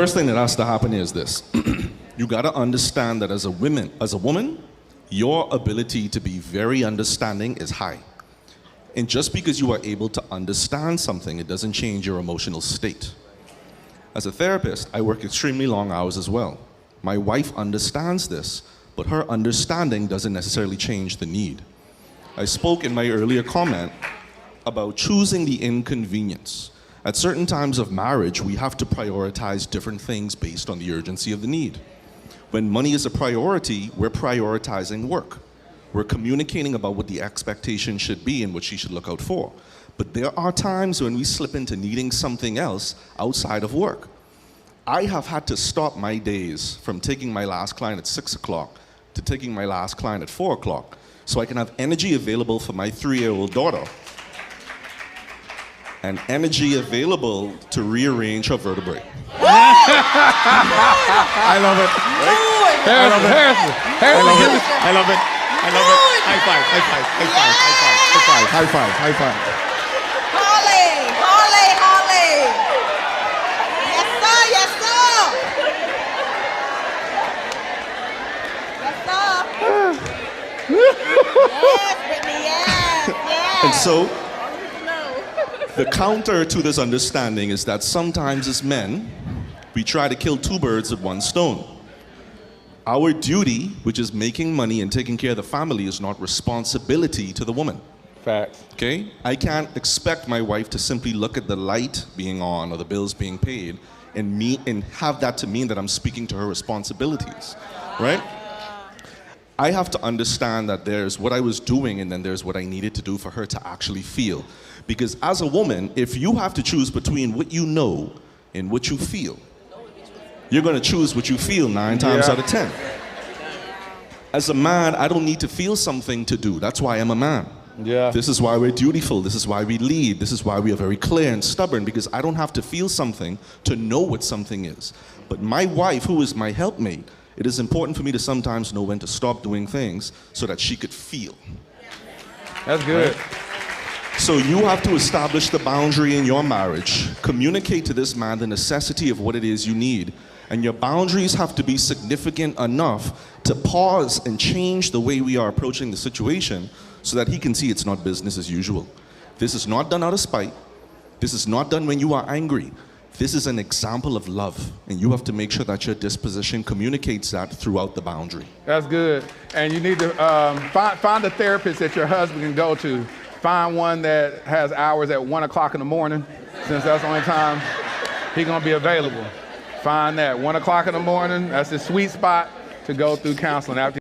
First thing that has to happen is this. You got to understand that as a woman, your ability to be very understanding is high. And just because you are able to understand something, it doesn't change your emotional state. As a therapist, I work extremely long hours as well. My wife understands this, but her understanding doesn't necessarily change the need. I spoke in my earlier comment about choosing the inconvenience. At certain times of marriage, we have to prioritize different things based on the urgency of the need. When money is a priority, we're prioritizing work. We're communicating about what the expectation should be and what she should look out for. But there are times when we slip into needing something else outside of work. I have had to stop my days from taking my last client at 6 o'clock to taking my last client at 4 o'clock so I can have energy available for my 3-year-old daughter and energy available to rearrange her vertebrae. I love it. I love it. High five. Holly. Yes, sir. Yes, Brittany, yes. And so, the counter to this understanding is that sometimes as men, we try to kill two birds with one stone. Our duty, which is making money and taking care of the family, is not responsibility to the woman. Facts. Okay? I can't expect my wife to simply look at the light being on or the bills being paid and have that to mean that I'm speaking to her responsibilities, right? I have to understand that there's what I was doing and then there's what I needed to do for her to actually feel. Because as a woman, if you have to choose between what you know and what you feel, you're going to choose what you feel 9 times out of 10. As a man, I don't need to feel something to do. That's why I'm a man. Yeah. This is why we're dutiful. This is why we lead. This is why we are very clear and stubborn, because I don't have to feel something to know what something is. But my wife, who is my helpmate, it is important for me to sometimes know when to stop doing things so that she could feel. That's good. Right? So you have to establish the boundary in your marriage, communicate to this man the necessity of what it is you need, and your boundaries have to be significant enough to pause and change the way we are approaching the situation so that he can see it's not business as usual. This is not done out of spite. This is not done when you are angry. This is an example of love, and you have to make sure that your disposition communicates that throughout the boundary. That's good. And you need to find a therapist that your husband can go to. Find one that has hours at 1 o'clock in the morning, since that's the only time he's gonna be available. Find that 1 o'clock in the morning. That's the sweet spot to go through counseling. After